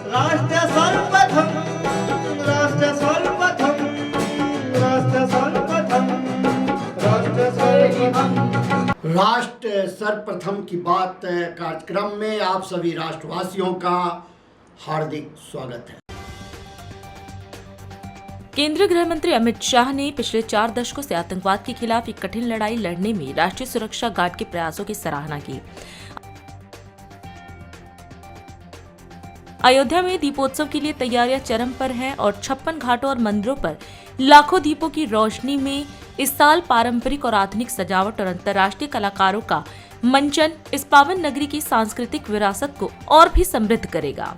राष्ट्र सर्वप्रथम, राष्ट्र सर्वप्रथम, राष्ट्र सर्वप्रथम, राष्ट्र सर्वप्रथम। राष्ट्र सर्वप्रथम की बात कार्यक्रम में आप सभी राष्ट्रवासियों का हार्दिक स्वागत है। केंद्रीय गृह मंत्री अमित शाह ने पिछले 4 दशकों से आतंकवाद के खिलाफ एक कठिन लड़ाई लड़ने में राष्ट्रीय सुरक्षा गार्ड के प्रयासों की सराहना की। अयोध्या में दीपोत्सव के लिए तैयारियां चरम पर हैं और 56 घाटों और मंदिरों पर लाखों दीपों की रोशनी में इस साल पारंपरिक और आधुनिक सजावट और अंतर्राष्ट्रीय कलाकारों का मंचन इस पावन नगरी की सांस्कृतिक विरासत को और भी समृद्ध करेगा।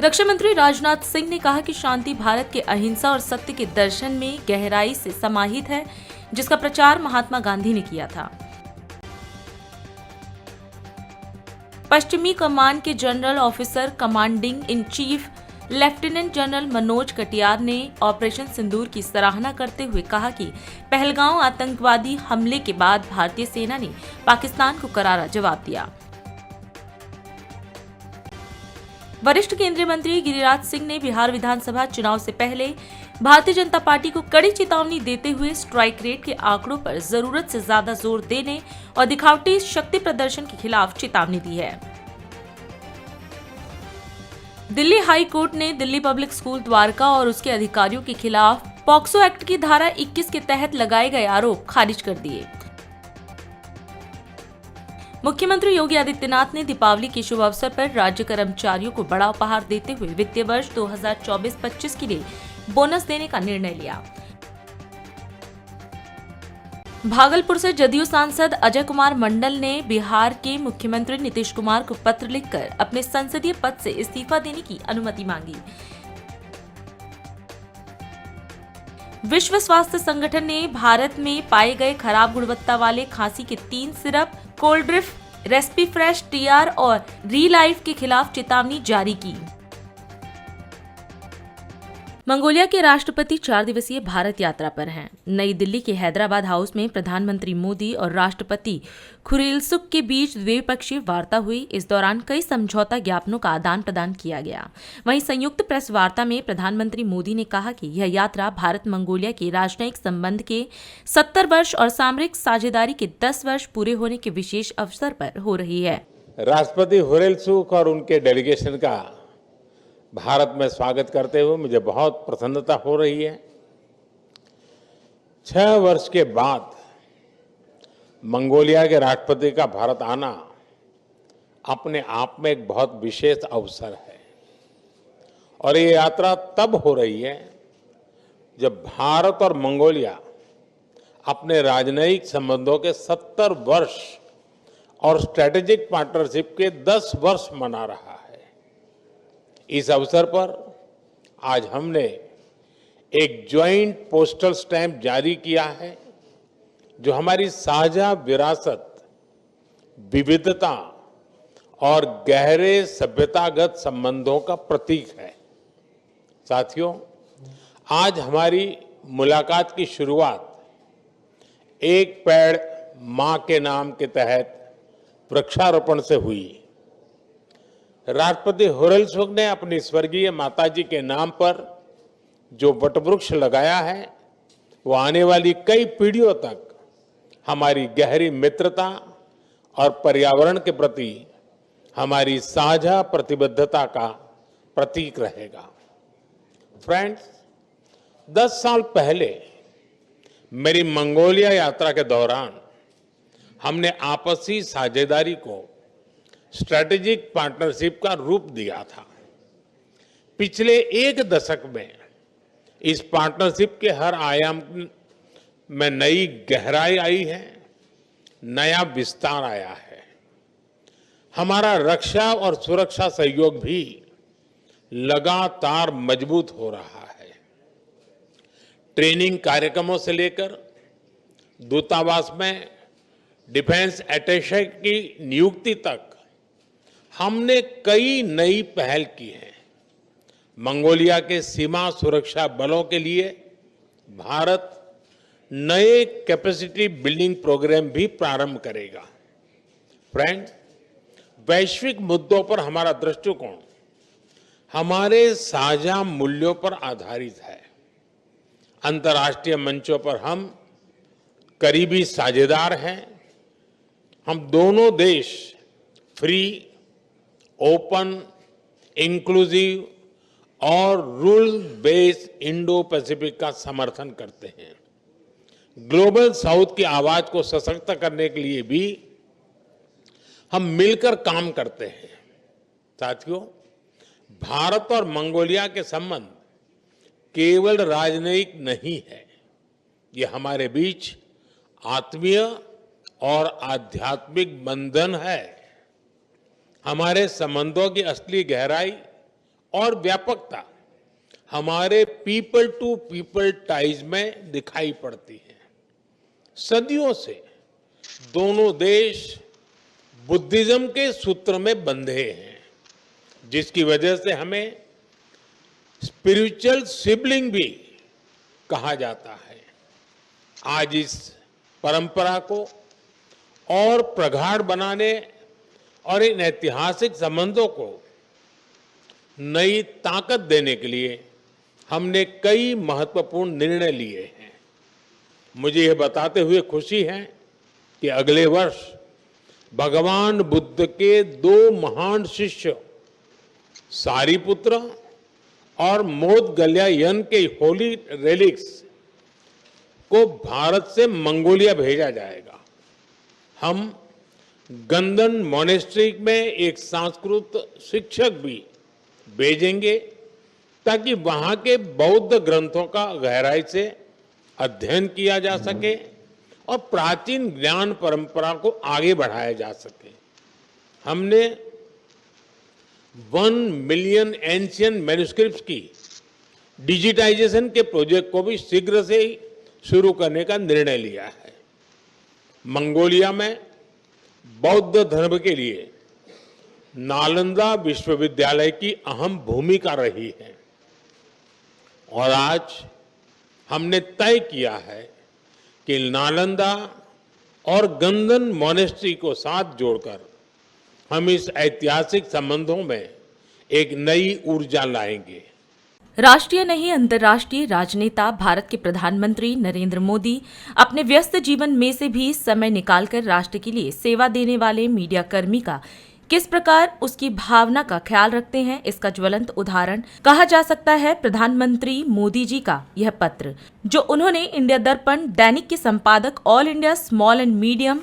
रक्षा मंत्री राजनाथ सिंह ने कहा कि शांति भारत के अहिंसा और सत्य के दर्शन में गहराई से समाहित है, जिसका प्रचार महात्मा गांधी ने किया था। पश्चिमी कमान के general officer commanding in chief lieutenant general Manoj Katiyar ने ऑपरेशन सिंदूर की सराहना करते हुए कहा कि पहलगांव आतंकवादी हमले के बाद भारतीय सेना ने पाकिस्तान को करारा जवाब दिया। वरिष्ठ केंद्रीय मंत्री गिरिराज सिंह ने बिहार विधानसभा चुनाव से पहले भारतीय जनता पार्टी को कड़ी चेतावनी देते हुए स्ट्राइक रेट के आंकड़ों पर जरूरत से ज्यादा जोर देने और दिखावटी शक्ति प्रदर्शन के खिलाफ चेतावनी दी है। दिल्ली हाई कोर्ट ने दिल्ली पब्लिक स्कूल द्वारका और उसके अधिकारियों के खिलाफ पॉक्सो एक्ट की धारा 21 के तहत लगाए गए आरोप खारिज कर दिए। मुख्यमंत्री योगी आदित्यनाथ ने दीपावली के शुभ अवसर पर राज्य कर्मचारियों को बड़ा उपहार देते हुए वित्तीय वर्ष 2024-25 के लिए बोनस देने का निर्णय लिया। भागलपुर से जदयू सांसद अजय कुमार मंडल ने बिहार के मुख्यमंत्री नीतीश कुमार को पत्र लिखकर अपने संसदीय पद से इस्तीफा देने की अनुमति मांगी। विश्व स्वास्थ्य संगठन ने भारत में पाए गए खराब गुणवत्ता वाले खांसी के 3 सिरप कोल्ड्रिफ, रेस्पीफ्रेश टीआर और रीलाइफ के खिलाफ चेतावनी जारी की। मंगोलिया के राष्ट्रपति 4 दिवसीय भारत यात्रा पर हैं। नई दिल्ली के हैदराबाद हाउस में प्रधानमंत्री मोदी और राष्ट्रपति खुरेलसुख के बीच द्विपक्षीय वार्ता हुई। इस दौरान कई समझौता ज्ञापनों का आदान प्रदान किया गया। वहीं संयुक्त प्रेस वार्ता में प्रधानमंत्री मोदी ने कहा कि यह यात्रा भारत मंगोलिया के राजनयिक संबंध के 70 वर्ष और सामरिक साझेदारी के 10 वर्ष पूरे होने के विशेष अवसर पर हो रही है। राष्ट्रपति खुरेलसुख और उनके डेलीगेशन का भारत में स्वागत करते हुए मुझे बहुत प्रसन्नता हो रही है। 6 वर्ष के बाद मंगोलिया के राष्ट्रपति का भारत आना अपने आप में एक बहुत विशेष अवसर है और ये यात्रा तब हो रही है जब भारत और मंगोलिया अपने राजनयिक संबंधों के 70 वर्ष और स्ट्रेटेजिक पार्टनरशिप के 10 वर्ष मना रहा है। इस अवसर पर आज हमने एक ज्वाइंट पोस्टल स्टैंप जारी किया है जो हमारी साझा विरासत, विविधता और गहरे सभ्यतागत संबंधों का प्रतीक है। साथियों, आज हमारी मुलाकात की शुरुआत एक पेड़ मां के नाम के तहत वृक्षारोपण से हुई। राष्ट्रपति खुरेलसुख ने अपनी स्वर्गीय माताजी के नाम पर जो वटवृक्ष लगाया है वो आने वाली कई पीढ़ियों तक हमारी गहरी मित्रता और पर्यावरण के प्रति हमारी साझा प्रतिबद्धता का प्रतीक रहेगा। फ्रेंड्स, 10 साल पहले मेरी मंगोलिया यात्रा के दौरान हमने आपसी साझेदारी को स्ट्रैटेजिक पार्टनरशिप का रूप दिया था। पिछले 1 दशक में इस पार्टनरशिप के हर आयाम में नई गहराई आई है, नया विस्तार आया है। हमारा रक्षा और सुरक्षा सहयोग भी लगातार मजबूत हो रहा है। ट्रेनिंग कार्यक्रमों से लेकर दूतावास में डिफेंस अटैचे की नियुक्ति तक हमने कई नई पहल की है। मंगोलिया के सीमा सुरक्षा बलों के लिए भारत नए कैपेसिटी बिल्डिंग प्रोग्राम भी प्रारंभ करेगा। फ्रेंड्स, वैश्विक मुद्दों पर हमारा दृष्टिकोण हमारे साझा मूल्यों पर आधारित है। अंतर्राष्ट्रीय मंचों पर हम करीबी साझेदार हैं। हम दोनों देश फ्री, ओपन, इंक्लूसिव और रूल बेस्ड इंडो पैसिफिक का समर्थन करते हैं। ग्लोबल साउथ की आवाज को सशक्त करने के लिए भी हम मिलकर काम करते हैं। साथियों, भारत और मंगोलिया के संबंध केवल राजनयिक नहीं है, ये हमारे बीच आत्मीय और आध्यात्मिक बंधन है। हमारे संबंधों की असली गहराई और व्यापकता हमारे पीपल टू पीपल टाइज में दिखाई पड़ती है। सदियों से दोनों देश बुद्धिज्म के सूत्र में बंधे हैं, जिसकी वजह से हमें स्पिरिचुअल सिबलिंग भी कहा जाता है। आज इस परंपरा को और प्रगाढ़ बनाने और इन ऐतिहासिक संबंधों को नई ताकत देने के लिए हमने कई महत्वपूर्ण निर्णय लिए हैं। मुझे यह बताते हुए खुशी है कि अगले वर्ष भगवान बुद्ध के 2 महान शिष्य सारिपुत्र और मोदगल्यायन के होली रेलिक्स को भारत से मंगोलिया भेजा जाएगा। हम गंदन मोनेस्ट्री में एक संस्कृत शिक्षक भी भेजेंगे ताकि वहां के बौद्ध ग्रंथों का गहराई से अध्ययन किया जा सके और प्राचीन ज्ञान परंपरा को आगे बढ़ाया जा सके। हमने 1 मिलियन एंशियंट मैन्युस्क्रिप्ट्स की डिजिटाइजेशन के प्रोजेक्ट को भी शीघ्र से ही शुरू करने का निर्णय लिया है। मंगोलिया में बौद्ध धर्म के लिए नालंदा विश्वविद्यालय की अहम भूमिका रही है और आज हमने तय किया है कि नालंदा और गंदन मोनेस्ट्री को साथ जोड़कर हम इस ऐतिहासिक संबंधों में एक नई ऊर्जा लाएंगे। राष्ट्रीय नहीं अंतर्राष्ट्रीय राजनेता भारत के प्रधानमंत्री नरेंद्र मोदी अपने व्यस्त जीवन में से भी समय निकालकर राष्ट्र के लिए सेवा देने वाले मीडिया कर्मी का किस प्रकार उसकी भावना का ख्याल रखते हैं, इसका ज्वलंत उदाहरण कहा जा सकता है प्रधानमंत्री मोदी जी का यह पत्र, जो उन्होंने इंडिया दर्पण दैनिक के संपादक all India small and medium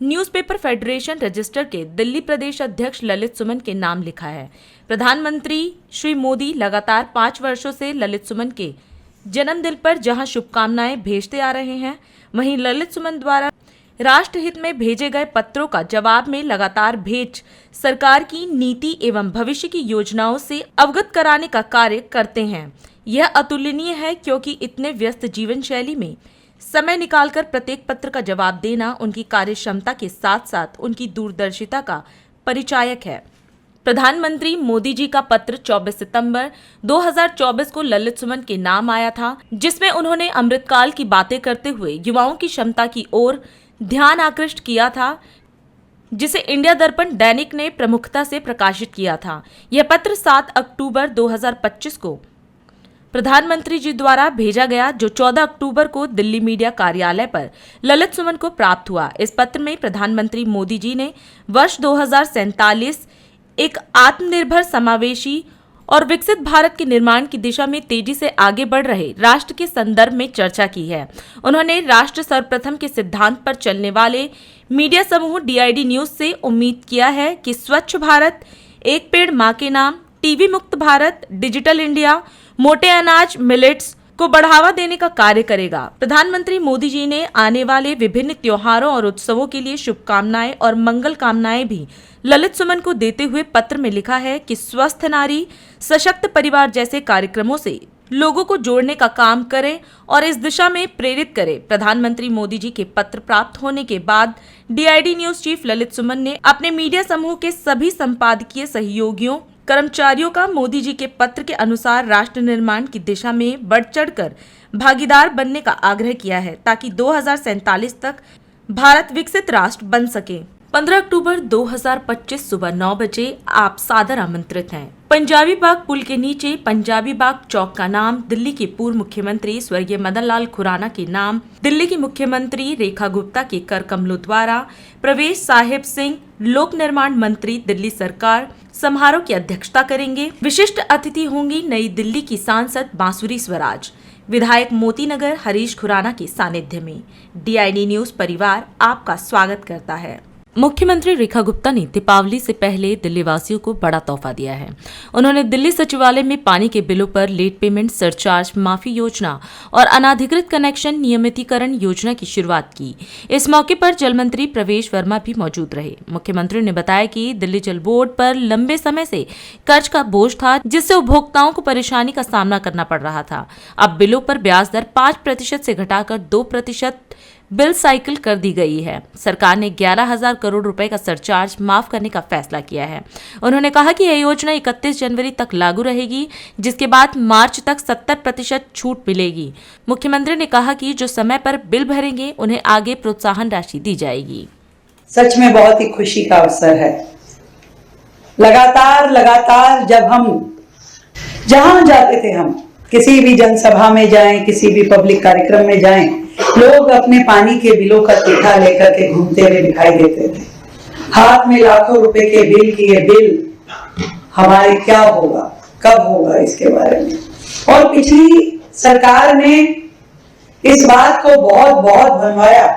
newspaper federation register के दिल्ली प्रदेश अध्यक्ष ललित सुमन के नाम लिखा है। प्रधानमंत्री श्री मोदी लगातार 5 वर्षों से ललित सुमन के जन्मदिन पर जहां शुभकामनाएं भेजते आ रहे हैं, वहीं ललित सुमन द्वारा राष्ट्रहित में भेजे गए पत्रों का जवाब में लगातार भेज सरकार की नीति एवं भविष्य की योजनाओं से अवगत कराने का कार्य करते हैं। यह अतुलनीय है क्योंकि इतने व्यस्त जीवन शैली में समय निकालकर प्रत्येक पत्र का जवाब देना उनकी कार्य क्षमता के साथ साथ उनकी दूरदर्शिता का परिचायक है। प्रधानमंत्री मोदी जी का पत्र 24 सितंबर 2024 को ललित सुमन के नाम आया था, जिसमें उन्होंने अमृतकाल की बातें करते हुए युवाओं की क्षमता की ओर ध्यान आकृष्ट किया था, जिसे इंडिया दर्पण दैनिक ने प्रमुखता से प्रकाशित किया था। यह पत्र 7 अक्टूबर 2025 को प्रधानमंत्री जी द्वारा भेजा गया, जो 14 अक्टूबर को दिल्ली मीडिया कार्यालय पर ललित सुमन को प्राप्त हुआ। इस पत्र में प्रधानमंत्री मोदी जी ने वर्ष 2047 एक आत्मनिर्भर, समावेशी और विकसित भारत के निर्माण की दिशा में तेजी से आगे बढ़ रहे राष्ट्र के संदर्भ में चर्चा की है। उन्होंने राष्ट्र सर्वप्रथम के सिद्धांत पर चलने वाले मीडिया समूह DID न्यूज से उम्मीद किया है कि स्वच्छ भारत, एक पेड़ मां के नाम, टीबी मुक्त भारत, डिजिटल इंडिया, मोटे अनाज मिलेट्स को बढ़ावा देने का कार्य करेगा। प्रधानमंत्री मोदी जी ने आने वाले विभिन्न त्योहारों और उत्सवों के लिए शुभकामनाएं और मंगल कामनाएं भी ललित सुमन को देते हुए पत्र में लिखा है कि स्वस्थ नारी, सशक्त परिवार जैसे कार्यक्रमों से लोगों को जोड़ने का काम करें और इस दिशा में प्रेरित करें। प्रधानमंत्री मोदी जी के पत्र प्राप्त होने के बाद DID न्यूज चीफ ललित सुमन ने अपने मीडिया समूह के सभी संपादकीय सहयोगियों, कर्मचारियों का मोदी जी के पत्र के अनुसार राष्ट्र निर्माण की दिशा में बढ़ चढ़कर भागीदार बनने का आग्रह किया है, ताकि 2047 तक भारत विकसित राष्ट्र बन सके। 15 अक्टूबर 2025 सुबह 9 बजे आप सादर आमंत्रित हैं। पंजाबी बाग पुल के नीचे पंजाबी बाग चौक का नाम दिल्ली के पूर्व मुख्यमंत्री स्वर्गीय मदन लाल खुराना के नाम दिल्ली की मुख्यमंत्री रेखा गुप्ता के कर कमलों द्वारा प्रवेश साहिब सिंह लोक निर्माण मंत्री दिल्ली सरकार समारोह की अध्यक्षता करेंगे। विशिष्ट अतिथि होंगी नई दिल्ली की सांसद बांसुरी स्वराज। विधायक मोतीनगर हरीश खुराना के सानिध्य में DID न्यूज परिवार आपका स्वागत करता है। मुख्यमंत्री रेखा गुप्ता ने दीपावली से पहले दिल्ली वासियों को बड़ा तोहफा दिया है। उन्होंने दिल्ली सचिवालय में पानी के बिलों पर लेट पेमेंट सरचार्ज माफी योजना और अनाधिकृत कनेक्शन नियमितीकरण योजना की शुरुआत की। इस मौके पर जल मंत्री प्रवेश वर्मा भी मौजूद रहे। मुख्यमंत्री ने बताया कि दिल्ली जल बोर्ड पर लंबे समय से कर्ज का बोझ था, जिससे उपभोक्ताओं को परेशानी का सामना करना पड़ रहा था। अब बिलों पर ब्याज दर 5% से घटाकर 2% बिल साइकिल कर दी गई है। सरकार ने 11,000 करोड़ रुपए का सरचार्ज माफ करने का फैसला किया है। उन्होंने कहा कि यह योजना 31 जनवरी तक लागू रहेगी, जिसके बाद मार्च तक 70% छूट मिलेगी। मुख्यमंत्री ने कहा कि जो समय पर बिल भरेंगे उन्हें आगे प्रोत्साहन राशि दी जाएगी। सच में बहुत ही खुशी का अवसर है। लगातार जब हम जहां जाते थे, हम किसी भी जनसभा में जाएं, किसी भी पब्लिक कार्यक्रम में जाएं, लोग अपने पानी के बिलों का चिट्ठा लेकर के घूमते हुए दिखाई देते थे। हाथ में लाखों रुपए के बिल की ये बिल हमारे क्या होगा, कब होगा, इसके बारे में। और पिछली सरकार ने इस बात को बहुत भरमाया,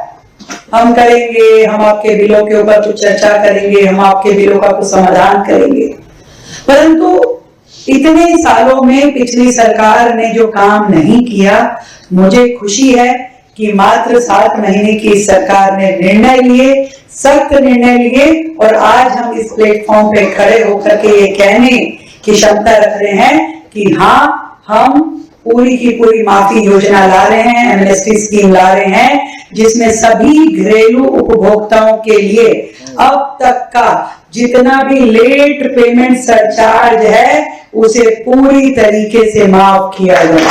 हम करेंगे, हम आपके बिलों के ऊपर कुछ चर्चा करेंगे, हम आपके बिलों का कुछ समाधान करेंगे। परंतु इतने सालों में पिछली सरकार ने जो काम नहीं किया, मुझे खुशी है कि मात्र 7 महीने की सरकार ने निर्णय लिए, सख्त निर्णय लिए, और आज हम इस प्लेटफॉर्म पे खड़े होकर के ये कहने की क्षमता रख रहे हैं कि हाँ, हम पूरी की पूरी माफी योजना ला रहे हैं, एमनेस्टी स्कीम ला रहे हैं, जिसमें सभी घरेलू उपभोक्ताओं के लिए अब तक का जितना भी लेट पेमेंट सरचार्ज है उसे पूरी तरीके से माफ किया जाए।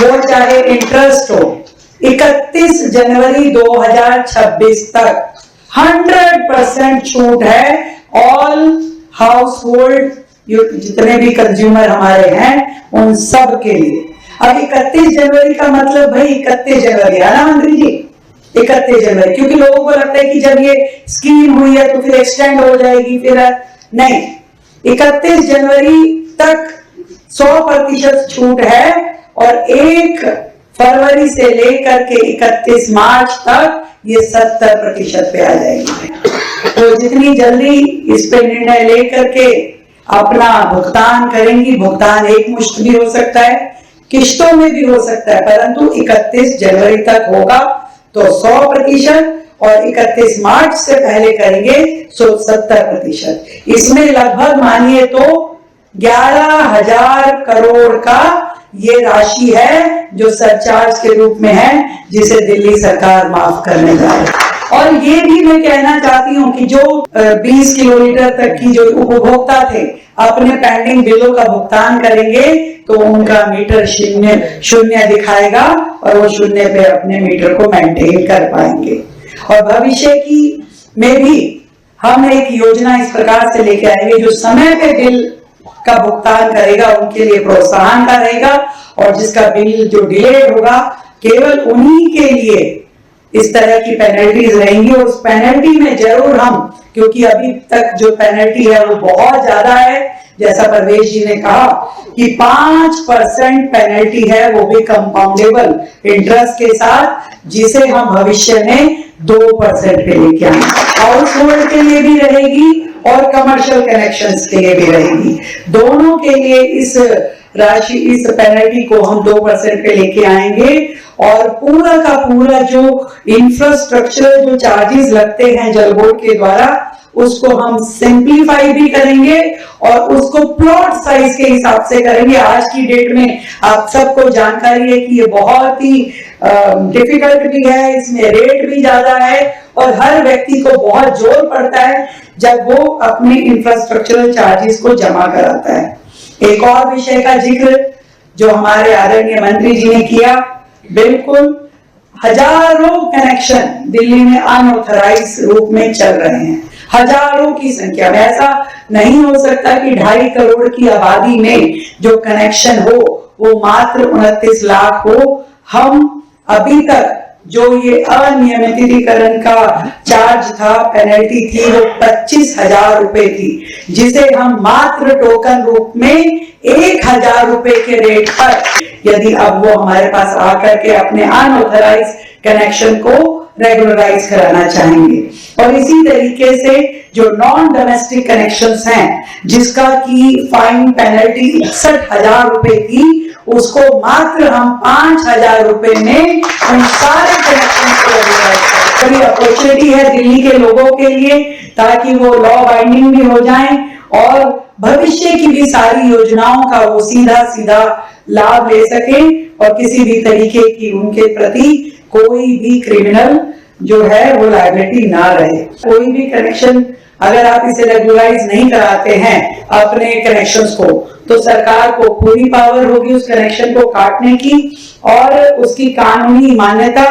वो चाहे इंटरेस्ट हो, 31 जनवरी 2026 तक 100% छूट है। ऑल हाउस होल्ड जितने भी कंज्यूमर हमारे हैं उन सब के लिए। अब 31 जनवरी का मतलब भाई 31 जनवरी है ना मंत्री जी, 31 जनवरी, क्योंकि लोगों को लगता है कि जब ये स्कीम हुई है तो फिर एक्सटेंड हो जाएगी, फिर नहीं, 31 जनवरी तक 100% छूट है और 1 फरवरी से लेकर के 31 मार्च तक ये 70% पे आ जाएगी। तो जितनी जल्दी इस पे निर्णय लेकर के अपना भुगतान करेंगी, भुगतान एक मुश्त भी हो सकता है, किश्तों में भी हो सकता है, परंतु 31 जनवरी तक होगा तो 100% और 31 मार्च से पहले करेंगे तो 70%। इसमें लगभग मानिए तो 11,000 करोड़ का ये राशि है जो सरचार्ज के रूप में है, जिसे दिल्ली सरकार माफ करने जा रही है। और ये भी मैं कहना चाहती हूँ कि जो 20 किलोमीटर तक की जो उपभोक्ता थे अपने पेंडिंग बिलों का भुगतान करेंगे तो उनका मीटर शून्य दिखाएगा और वो शून्य पे अपने मीटर को मेंटेन कर पाएंगे। और भविष्य की में भी हम एक योजना इस प्रकार से लेके आएंगे जो समय पे बिल का भुगतान करेगा उनके लिए प्रोत्साहन का रहेगा, और जिसका बिल जो डिलेड होगा केवल उन्हीं के लिए इस तरह की पेनल्टीज रहेंगी। और उस पेनल्टी में जरूर हम, क्योंकि अभी तक जो पेनल्टी है वो बहुत ज्यादा है, जैसा परवेश जी ने कहा कि 5% पेनल्टी है, वो भी कंपाउंडेबल इंटरेस्ट के साथ, जिसे हम भविष्य में 2% पे लेके आए। हाउस होल्ड के लिए भी रहेगी और कमर्शियल कनेक्शंस के लिए भी रहेगी, दोनों के लिए इस राशि, इस पेनल्टी को हम 2% पे लेके आएंगे। और पूरा का पूरा जो इंफ्रास्ट्रक्चर जो चार्जेस लगते हैं जल बोर्ड के द्वारा, उसको हम सिंप्लीफाई भी करेंगे और उसको प्लॉट साइज के हिसाब से करेंगे। आज की डेट में आप सबको जानकारी है कि ये बहुत ही डिफिकल्ट भी है, इसमें रेट भी ज्यादा है और हर व्यक्ति को बहुत जोर पड़ता है जब वो अपने इंफ्रास्ट्रक्चरल चार्जेस को जमा कराता है। एक और विषय का जिक्र जो हमारे आदरणीय मंत्री जी ने किया, बिल्कुल हजारों कनेक्शन दिल्ली में अनऑथराइज रूप में चल रहे हैं, हजारों की संख्या में। ऐसा नहीं हो सकता कि 2.5 करोड़ की आबादी में जो कनेक्शन हो वो मात्र 29 लाख हो। हम अभी तक जो ये अनियमितीकरण का चार्ज था, पेनल्टी थी, वो 25,000 रुपए थी, जिसे हम मात्र टोकन रूप में 1,000 रुपए के रेट पर यदि अब वो हमारे पास आकर के अपने अनऑथराइज कनेक्शन को रेगुलराइज कराना चाहेंगे। और इसी तरीके से जो नॉन डोमेस्टिक कनेक्शंस हैं, जिसका की फाइन पेनल्टी 61,000 रुपए थी, उसको मात्र हम 5,000 रुपए में उन सारे कनेक्शन को रेगुलराइज करें। बड़ी अपॉर्चुनिटी है दिल्ली के लोगों के लिए, ताकि वो लॉ बाइंडिंग भी हो जाएं और भविष्य की भी सारी योजनाओं का वो सीधा सीधा लाभ ले सके और किसी भी तरीके की उनके प्रति कोई भी क्रिमिनल जो है वो लायबिलिटी ना रहे। कोई भी कनेक्शन अगर आप इसे रेगुलराइज नहीं कराते हैं अपने कनेक्शंस को, तो सरकार को पूरी पावर होगी उस कनेक्शन को काटने की और उसकी कानूनी मान्यता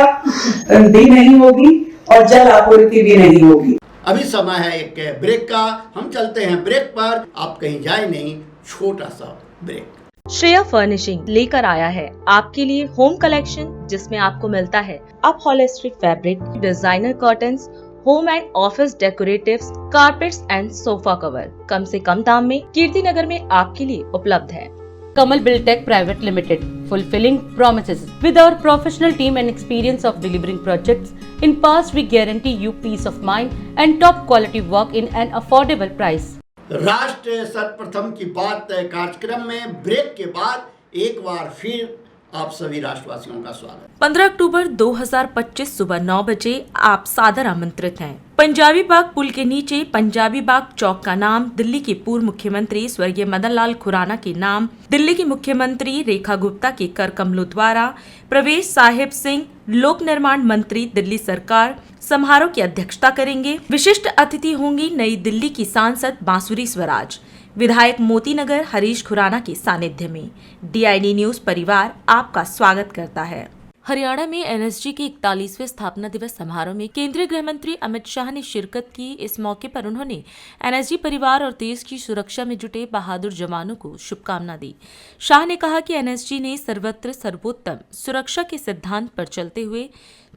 भी नहीं होगी और जल आपूर्ति भी नहीं होगी। अभी समय है एक ब्रेक का, हम चलते हैं ब्रेक पर। आप कहीं जाए नहीं, छोटा सा ब्रेक। श्रेया फर्निशिंग लेकर आया है आपके लिए होम कलेक्शन, जिसमें आपको मिलता है upholstery fabric, designer curtains, home and office decoratives, carpets and sofa cover कम से कम दाम में कीर्ति नगर में आपके लिए उपलब्ध है। Kamal Buildtech Private Limited, fulfilling promises. With our professional team and experience of delivering projects, in past we guarantee you peace of mind and top quality work in an affordable price. राष्ट्र सर्वप्रथम की बात कार्यक्रम में break के बाद एक बार फिर आप सभी राष्ट्रवासियों का स्वागत। 15 अक्टूबर 2025 सुबह 9 बजे आप सादर आमंत्रित हैं। पंजाबी बाग पुल के नीचे पंजाबी बाग चौक का नाम दिल्ली के पूर्व मुख्यमंत्री स्वर्गीय मदन लाल खुराना के नाम, दिल्ली की मुख्यमंत्री रेखा गुप्ता के कर कमलों द्वारा, प्रवेश साहिब सिंह लोक निर्माण मंत्री दिल्ली सरकार समारोह की अध्यक्षता करेंगे। विशिष्ट अतिथि होंगी नई दिल्ली की सांसद बांसुरी स्वराज, विधायक मोती नगर हरीश खुराना के सानिध्य में। DID न्यूज परिवार आपका स्वागत करता है। हरियाणा में NSG के 41वें स्थापना दिवस समारोह में केंद्रीय गृह मंत्री अमित शाह ने शिरकत की। इस मौके पर उन्होंने NSG परिवार और देश की सुरक्षा में जुटे बहादुर जवानों को शुभकामना दी। शाह ने कहा कि NSG ने सर्वत्र सर्वोत्तम सुरक्षा के सिद्धांत पर चलते हुए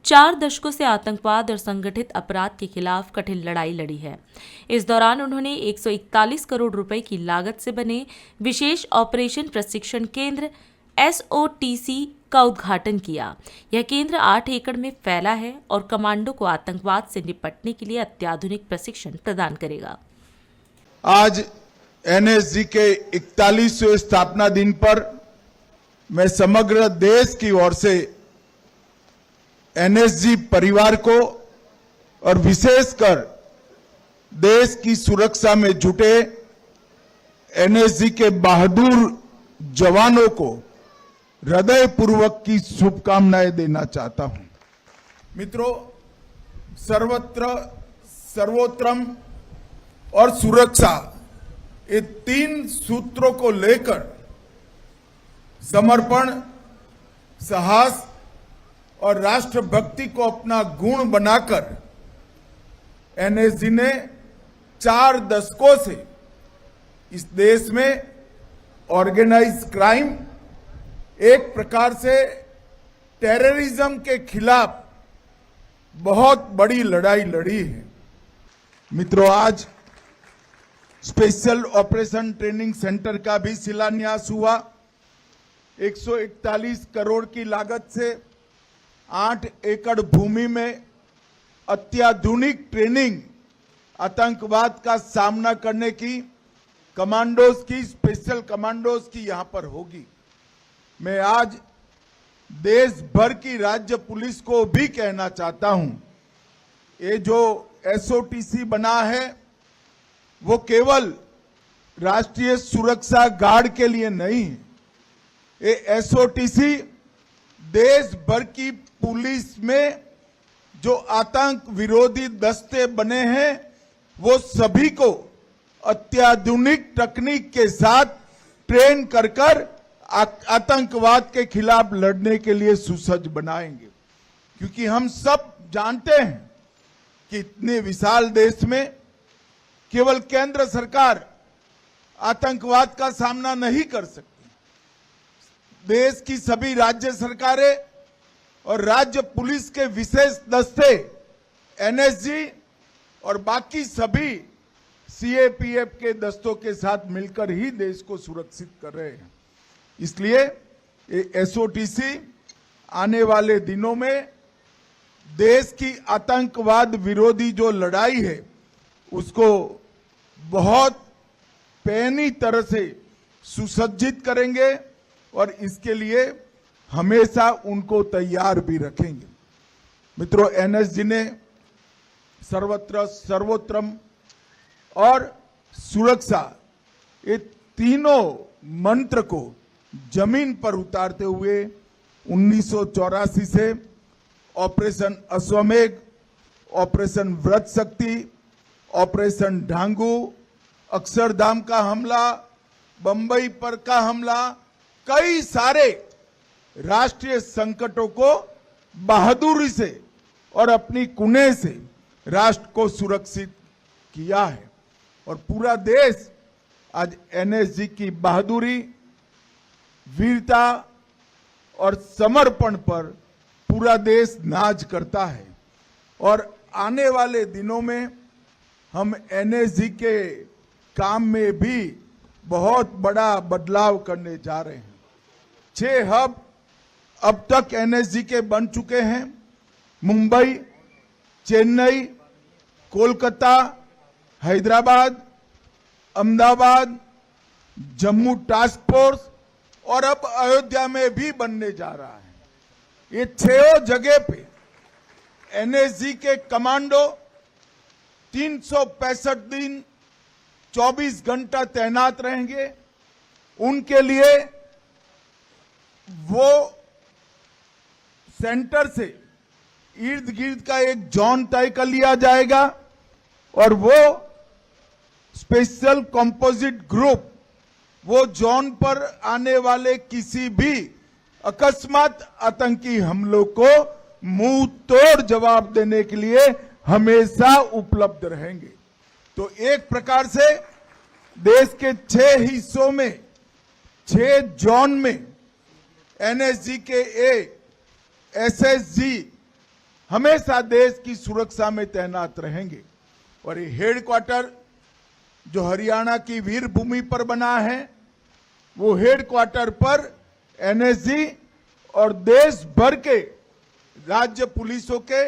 4 दशकों से आतंकवाद और संगठित अपराध के खिलाफ कठिन लड़ाई लड़ी है। इस दौरान उन्होंने 141 करोड़ रुपए की लागत से बने विशेष ऑपरेशन प्रशिक्षण केंद्र SOTC का उद्घाटन किया। यह केंद्र 8 एकड़ में फैला है और कमांडो को आतंकवाद से निपटने के लिए अत्याधुनिक प्रशिक्षण प्रदान करेगा। आज NSG के 41वें स्थापना दिन पर मैं समग्र देश की ओर से NSG परिवार को और विशेषकर देश की सुरक्षा में जुटे NSG के बहादुर जवानों को हृदयपूर्वक की शुभकामनाएं देना चाहता हूं। मित्रों, सर्वत्र सर्वोत्तम और सुरक्षा, ये 3 सूत्रों को लेकर समर्पण, साहस और राष्ट्रभक्ति को अपना गुण बनाकर NSG ने 4 दशकों से इस देश में ऑर्गेनाइज क्राइम, एक प्रकार से टेररिज्म के खिलाफ बहुत बड़ी लड़ाई लड़ी है। मित्रों, आज स्पेशल ऑपरेशन ट्रेनिंग सेंटर का भी शिलान्यास हुआ। 141 करोड़ की लागत से 8 एकड़ भूमि में अत्याधुनिक ट्रेनिंग, आतंकवाद का सामना करने की, कमांडोज की, स्पेशल कमांडोज की यहां पर होगी। मैं आज देश भर की राज्य पुलिस को भी कहना चाहता हूं, ये जो SOTC बना है वो केवल राष्ट्रीय सुरक्षा गार्ड के लिए नहीं है। ये SOTC देश भर की पुलिस में जो आतंक विरोधी दस्ते बने हैं वो सभी को अत्याधुनिक तकनीक के साथ ट्रेन कर कर आतंकवाद के खिलाफ लड़ने के लिए सुसज्ज बनाएंगे। क्योंकि हम सब जानते हैं कि इतने विशाल देश में केवल केंद्र सरकार आतंकवाद का सामना नहीं कर सकती, देश की सभी राज्य सरकारें और राज्य पुलिस के विशेष दस्ते एनएसजी और बाकी सभी सीएपीएफ के दस्तों के साथ मिलकर ही देश को सुरक्षित कर रहे हैं। इसलिए एसओटीसी आने वाले दिनों में देश की आतंकवाद विरोधी जो लड़ाई है उसको बहुत पैनी तरह से सुसज्जित करेंगे और इसके लिए हमेशा उनको तैयार भी रखेंगे। मित्रों, एनएसजी ने सर्वत्र सर्वोत्तम और सुरक्षा ये तीनों मंत्र को जमीन पर उतारते हुए 1984 से ऑपरेशन अश्वमेघ, ऑपरेशन व्रत शक्ति, ऑपरेशन ढांगू, अक्षरधाम का हमला, बंबई पर का हमला, कई सारे राष्ट्रीय संकटों को बहादुरी से और अपनी कुने से राष्ट्र को सुरक्षित किया है। और पूरा देश आज एनएसजी की बहादुरी, वीरता और समर्पण पर पूरा देश नाज करता है। और आने वाले दिनों में हम एनएसजी के काम में भी बहुत बड़ा बदलाव करने जा रहे हैं। 6 हब अब तक एनएसजी के बन चुके हैं। मुंबई, चेन्नई, कोलकाता, हैदराबाद, अहमदाबाद, जम्मू टास्क फोर्स और अब अयोध्या में भी बनने जा रहा है। ये 6 जगह पे एनएसजी के कमांडो 365 दिन 24 घंटा तैनात रहेंगे। उनके लिए वो सेंटर से इर्द गिर्द का एक जोन तय कर लिया जाएगा और वो स्पेशल कंपोजिट ग्रुप वो जोन पर आने वाले किसी भी अकस्मात आतंकी हमलों को मुंह तोड़ जवाब देने के लिए हमेशा उपलब्ध रहेंगे। तो एक प्रकार से देश के 6 हिस्सों में 6 जोन में एनएसजी के एसएसजी हमेशा देश की सुरक्षा में तैनात रहेंगे। और ये हेडक्वार्टर जो हरियाणा की वीर भूमि पर बना है वो हेडक्वार्टर पर एनएसजी और देश भर के राज्य पुलिसों के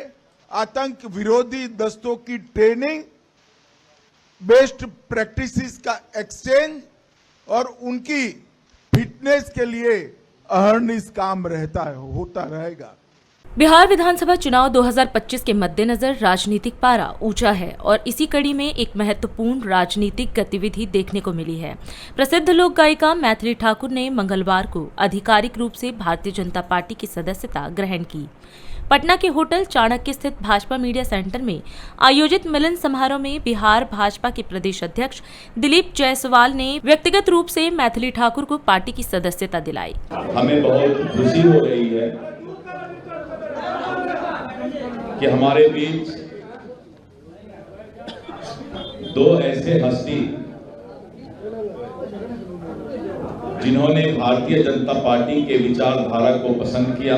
आतंक विरोधी दस्तों की ट्रेनिंग, बेस्ट प्रैक्टिसेस का एक्सचेंज और उनकी फिटनेस के लिए अहर्निश काम होता रहेगा। बिहार विधानसभा चुनाव 2025 के मद्देनजर राजनीतिक पारा ऊंचा है और इसी कड़ी में एक महत्वपूर्ण राजनीतिक गतिविधि देखने को मिली है। प्रसिद्ध लोक गायिका मैथिली ठाकुर ने मंगलवार को आधिकारिक रूप से भारतीय जनता पार्टी की सदस्यता ग्रहण की। पटना के होटल चाणक्य स्थित भाजपा मीडिया सेंटर में आयोजित मिलन समारोह में बिहार भाजपा के प्रदेश अध्यक्ष दिलीप जायसवाल ने व्यक्तिगत रूप से मैथिली ठाकुर को पार्टी की सदस्यता दिलाई। हमें बहुत खुशी हो रही है कि हमारे बीच 2 ऐसे हस्ती जिन्होंने भारतीय जनता पार्टी के विचारधारा को पसंद किया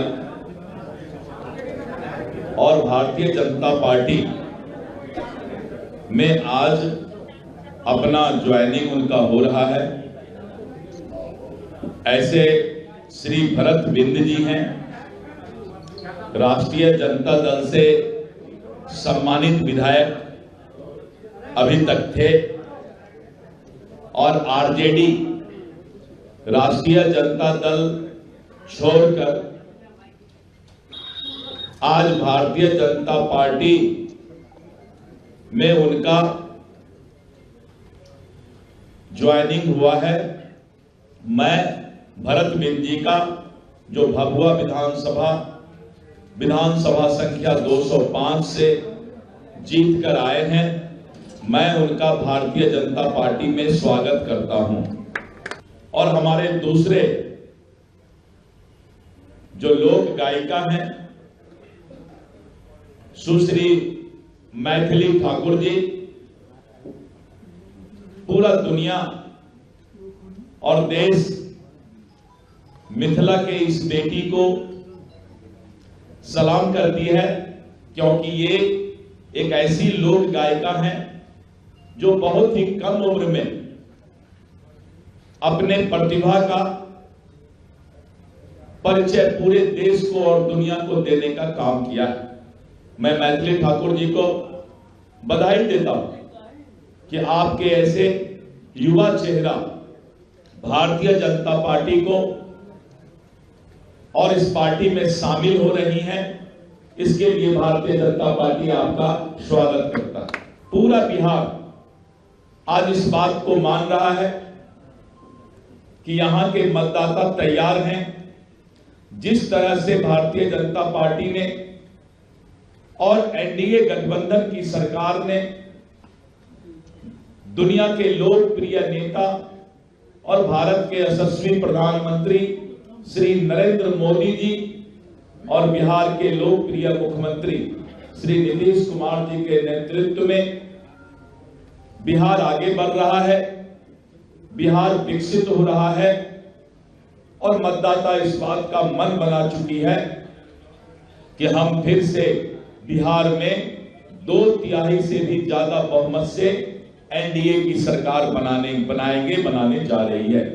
और भारतीय जनता पार्टी में आज अपना ज्वाइनिंग उनका हो रहा है। ऐसे श्री भरत बिंद जी हैं, राष्ट्रीय जनता दल से सम्मानित विधायक अभी तक थे और आरजेडी राष्ट्रीय जनता दल छोड़कर आज भारतीय जनता पार्टी में उनका ज्वाइनिंग हुआ है। मैं भरत बिंद जी का जो भभुआ विधानसभा संख्या 205 से जीत कर आए हैं, मैं उनका भारतीय जनता पार्टी में स्वागत करता हूं। और हमारे दूसरे जो लोक गायिका हैं सुश्री मैथिली ठाकुर जी, पूरा दुनिया और देश मिथिला के इस बेटी को सलाम करती है, क्योंकि ये एक ऐसी लोक गायिका है जो बहुत ही कम उम्र में अपने प्रतिभा का परिचय पूरे देश को और दुनिया को देने का काम किया है। मैं मैथिली ठाकुर जी को बधाई देता हूं कि आपके ऐसे युवा चेहरा भारतीय जनता पार्टी को और इस पार्टी में शामिल हो रही हैं। इसके लिए भारतीय जनता पार्टी आपका स्वागत करता है। पूरा बिहार आज इस बात को मान रहा है कि यहां के मतदाता तैयार हैं। जिस तरह से भारतीय जनता पार्टी ने और एनडीए गठबंधन की सरकार ने दुनिया के लोकप्रिय नेता और भारत के यशस्वी प्रधानमंत्री श्री नरेंद्र मोदी जी और बिहार के लोकप्रिय मुख्यमंत्री श्री नीतीश कुमार जी के नेतृत्व में बिहार आगे बढ़ रहा है, बिहार विकसित हो रहा है और मतदाता इस बात का मन बना चुकी है कि हम फिर से बिहार में 2/3 से भी ज्यादा बहुमत से एनडीए की सरकार बनाने जा रही है।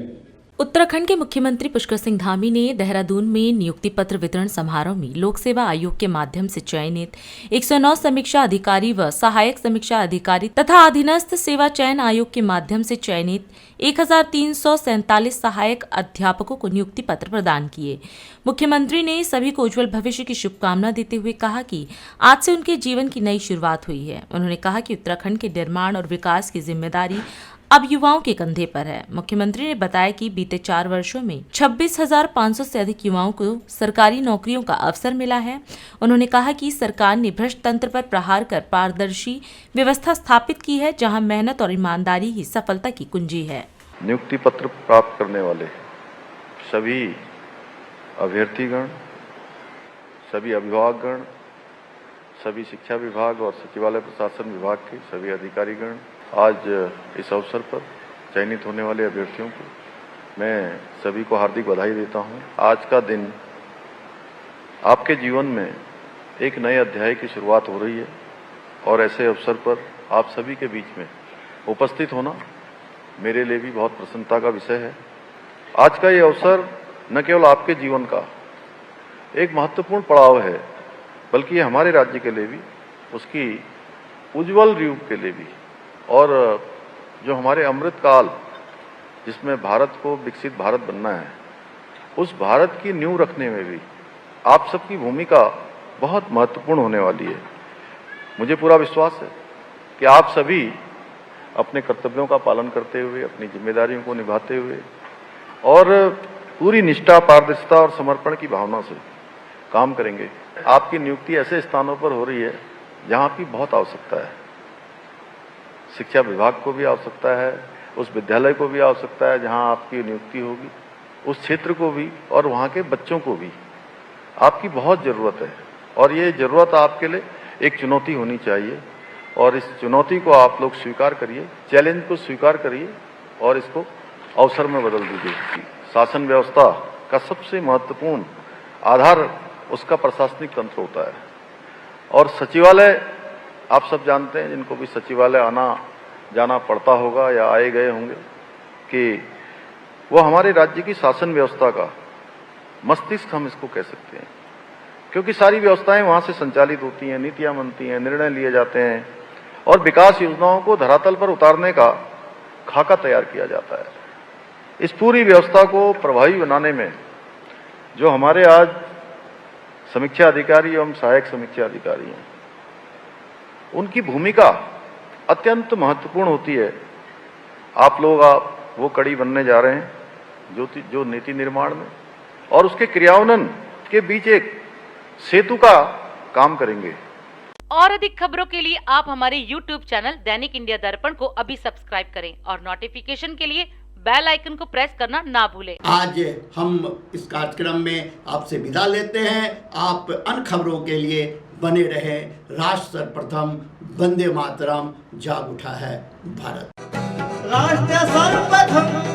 उत्तराखंड के मुख्यमंत्री पुष्कर सिंह धामी ने देहरादून में नियुक्ति पत्र वितरण समारोह में लोक सेवा आयोग के माध्यम से चयनित 109 समीक्षा अधिकारी व सहायक समीक्षा अधिकारी तथा अधीनस्थ सेवा चयन आयोग के माध्यम से चयनित 1347 सहायक अध्यापकों को नियुक्ति पत्र प्रदान किए। मुख्यमंत्री ने सभी को उज्जवल भविष्य की शुभकामना देते हुए कहा कि आज से उनके जीवन की नई शुरुआत हुई है। उन्होंने कहा कि उत्तराखंड के निर्माण और विकास की जिम्मेदारी अब युवाओं के कंधे पर है। मुख्यमंत्री ने बताया कि बीते 4 वर्षों में 26,500 से अधिक युवाओं को सरकारी नौकरियों का अवसर मिला है। उन्होंने कहा कि सरकार ने भ्रष्ट तंत्र पर प्रहार कर पारदर्शी व्यवस्था स्थापित की है, जहां मेहनत और ईमानदारी ही सफलता की कुंजी है। नियुक्ति पत्र प्राप्त करने वाले सभी अभ्यर्थीगण, सभी अभिभावकगण, सभी शिक्षा विभाग और सचिवालय प्रशासन विभाग के सभी अधिकारीगण, आज इस अवसर पर चयनित होने वाले अभ्यर्थियों को मैं सभी को हार्दिक बधाई देता हूं। आज का दिन आपके जीवन में एक नए अध्याय की शुरुआत हो रही है और ऐसे अवसर पर आप सभी के बीच में उपस्थित होना मेरे लिए भी बहुत प्रसन्नता का विषय है। आज का ये अवसर न केवल आपके जीवन का एक महत्वपूर्ण पड़ाव है, बल्कि ये हमारे राज्य के लिए भी, उसकी उज्जवल युग के लिए भी, और जो हमारे अमृत काल जिसमें भारत को विकसित भारत बनना है, उस भारत की नींव रखने में भी आप सबकी भूमिका बहुत महत्वपूर्ण होने वाली है। मुझे पूरा विश्वास है कि आप सभी अपने कर्तव्यों का पालन करते हुए, अपनी जिम्मेदारियों को निभाते हुए और पूरी निष्ठा, पारदर्शिता और समर्पण की भावना से काम करेंगे। आपकी नियुक्ति ऐसे स्थानों पर हो रही है जहां आपकी बहुत आवश्यकता है। शिक्षा विभाग को भी आवश्यकता है, उस विद्यालय को भी आवश्यकता है जहां आपकी नियुक्ति होगी, उस क्षेत्र को भी और वहां के बच्चों को भी आपकी बहुत ज़रूरत है। और ये ज़रूरत आपके लिए एक चुनौती होनी चाहिए और इस चुनौती को आप लोग स्वीकार करिए, चैलेंज को स्वीकार करिए और इसको अवसर में बदल दीजिए। शासन व्यवस्था का सबसे महत्वपूर्ण आधार उसका प्रशासनिक तंत्र होता है और सचिवालय, आप सब जानते हैं, जिनको भी सचिवालय आना जाना पड़ता होगा या आए गए होंगे, कि वो हमारे राज्य की शासन व्यवस्था का मस्तिष्क हम इसको कह सकते हैं, क्योंकि सारी व्यवस्थाएं वहां से संचालित होती हैं, नीतियां बनती हैं, निर्णय लिए जाते हैं और विकास योजनाओं को धरातल पर उतारने का खाका तैयार किया जाता है। इस पूरी व्यवस्था को प्रभावी बनाने में जो हमारे आज समीक्षा अधिकारी एवं सहायक समीक्षा अधिकारी हैं, उनकी भूमिका अत्यंत महत्वपूर्ण होती है। आप लोग वो कड़ी बनने जा रहे हैं जो नीति निर्माण में और उसके क्रियान्वयन के बीच एक सेतु का काम करेंगे। और अधिक खबरों के लिए आप हमारे YouTube चैनल दैनिक इंडिया दर्पण को अभी सब्सक्राइब करें और नोटिफिकेशन के लिए बेल आइकन को प्रेस करना ना भूलें। आज हम इस कार्यक्रम में आपसे विदा लेते हैं। आप अन्य खबरों के लिए बने रहें। राष्ट्र सर्वप्रथम, वंदे मातरम, जाग उठा है भारत। राष्ट्र सर्वप्रथम